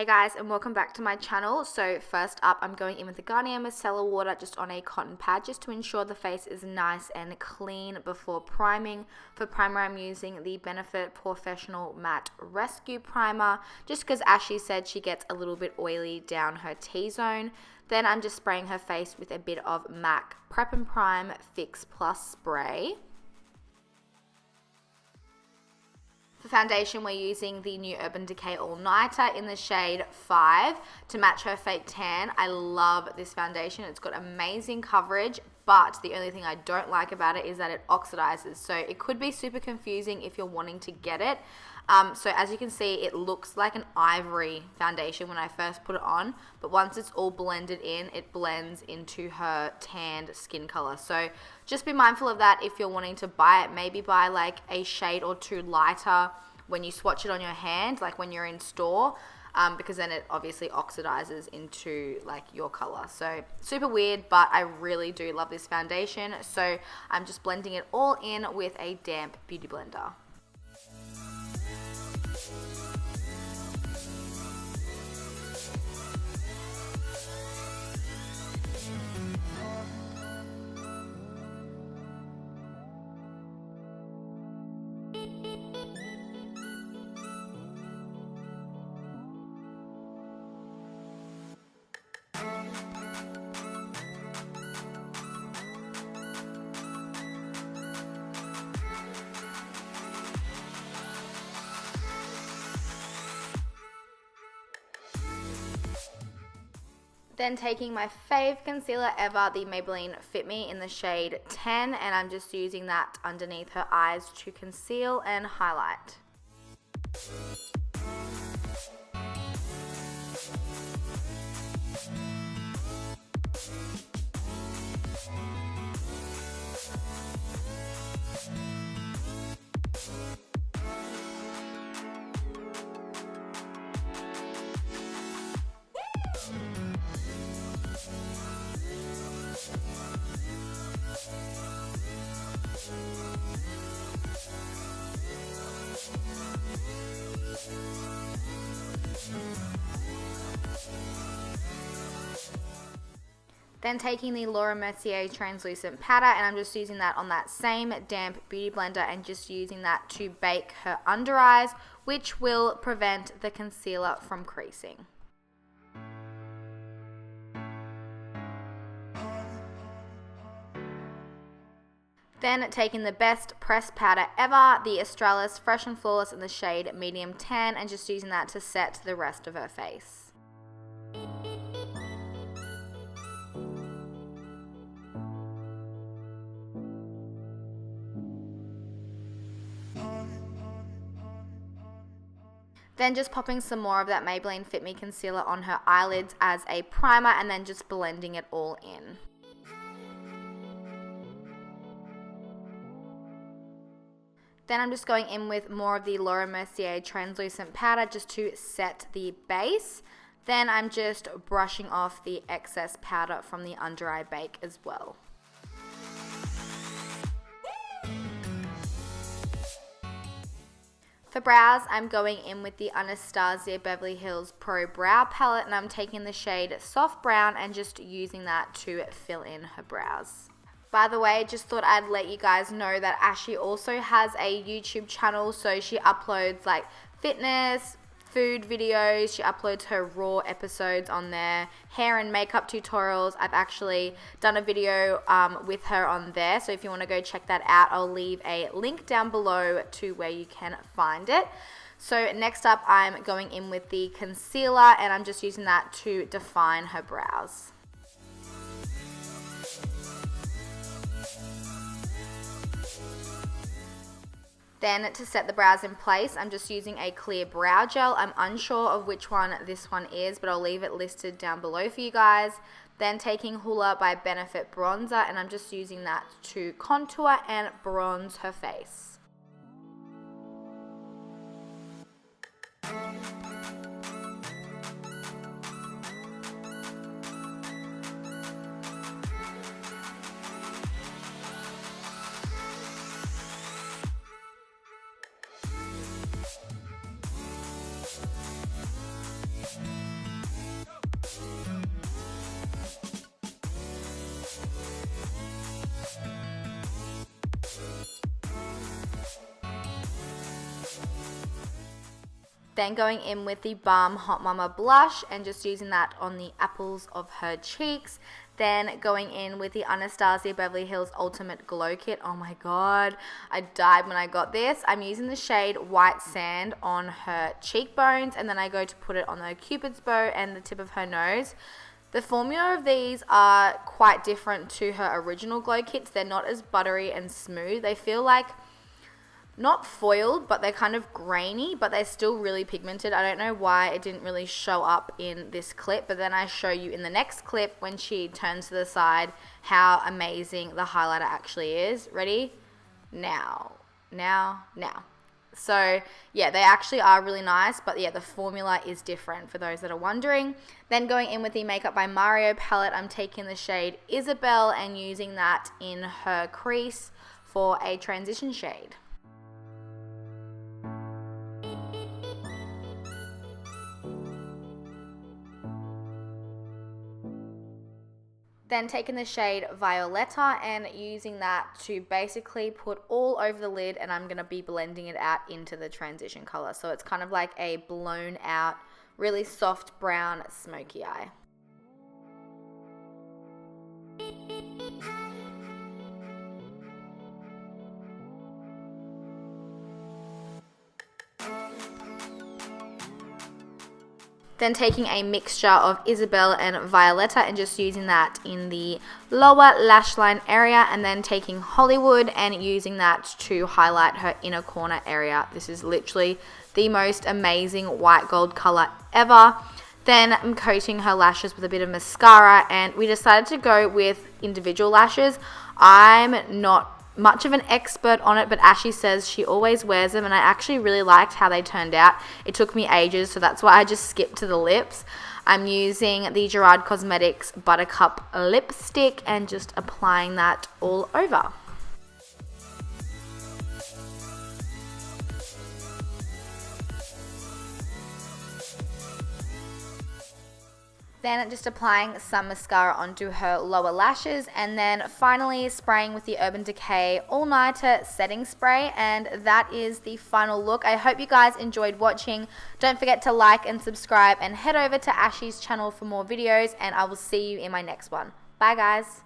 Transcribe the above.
Hey guys, and welcome back to my channel. So first up, I'm going in with the Garnier Micellar water just on a cotton pad just to ensure the face is nice and clean before priming. For primer, I'm using the Benefit Porefessional Matte Rescue Primer just because Ashy said she gets a little bit oily down her T-zone. Then I'm just spraying her face with a bit of MAC Prep and Prime Fix Plus Spray. For foundation, we're using the new Urban Decay All Nighter in the shade 5 to match her fake tan. I love this foundation. It's got amazing coverage, but the only thing I don't like about it is that it oxidizes. So it could be super confusing if you're wanting to get it. So as you can see, it looks like an ivory foundation when I first put it on, but once it's all blended in, it blends into her tanned skin color. So just be mindful of that if you're wanting to buy it. Maybe buy like a shade or two lighter when you swatch it on your hand, like when you're in store, because then it obviously oxidizes into like your color. So super weird, but I really do love this foundation. So I'm just blending it all in with a damp beauty blender. Then taking my fave concealer ever, the Maybelline Fit Me in the shade 10, and I'm just using that underneath her eyes to conceal and highlight. Then taking the Mercier translucent powder, and I'm just using that on that same damp beauty blender and just using that to bake her under eyes, which will prevent the concealer from creasing. Then taking the best pressed powder ever, the Australis Fresh and Flawless in the shade medium tan, and just using that to set the rest of her face. Then just popping some more of that Maybelline Fit Me concealer on her eyelids as a primer, and then just blending it all in. Then I'm just going in with more of the Mercier translucent powder just to set the base. Then I'm just brushing off the excess powder from the under eye bake as well. For brows, I'm going in with the Anastasia Beverly Hills Pro Brow Palette, and I'm taking the shade Soft Brown and just using that to fill in her brows. By the way, just thought I'd let you guys know that Ashy also has a YouTube channel, so she uploads like fitness, food videos, she uploads her raw episodes on there, hair and makeup tutorials. I've actually done a video with her on there, so if you want to go check that out, I'll leave a link down below to where you can find it. So next up, I'm going in with the concealer, and I'm just using that to define her brows. Then to set the brows in place, I'm just using a clear brow gel. I'm unsure of which one this one is, but I'll leave it listed down below for you guys. Then taking Hoola by Benefit bronzer, and I'm just using that to contour and bronze her face. Then going in with the Balm Hot Mama blush and just using that on the apples of her cheeks. Then going in with the Anastasia Beverly Hills Ultimate Glow Kit. Oh my god, I died when I got this. I'm using the shade White Sand on her cheekbones, and then I go to put it on the Cupid's bow and the tip of her nose. The formula of these are quite different to her original glow kits. They're not as buttery and smooth. They feel like not foiled, but they're kind of grainy, but they're still really pigmented. I don't know why it didn't really show up in this clip, but then I show you in the next clip when she turns to the side how amazing the highlighter actually is. Ready? Now. So yeah, they actually are really nice, but yeah, the formula is different for those that are wondering. Then going in with the Makeup by Mario palette, I'm taking the shade Isabel and using that in her crease for a transition shade. Then taking the shade Violetta and using that to basically put all over the lid, and I'm going to be blending it out into the transition color. So it's kind of like a blown out, really soft brown smoky eye. Then taking a mixture of Isabel and Violetta and just using that in the lower lash line area, and then taking Hollywood and using that to highlight her inner corner area. This is literally the most amazing white gold color ever. Then I'm coating her lashes with a bit of mascara, and we decided to go with individual lashes. I'm not much of an expert on it, but Ashy says she always wears them, and I actually really liked how they turned out. It took me ages, so that's why I just skipped to the lips. I'm using the Gerard Cosmetics Buttercup lipstick and just applying that all over. Then just applying some mascara onto her lower lashes, and then finally spraying with the Urban Decay All Nighter Setting Spray, and that is the final look. I hope you guys enjoyed watching. Don't forget to like and subscribe, and head over to Ashy's channel for more videos, and I will see you in my next one. Bye guys.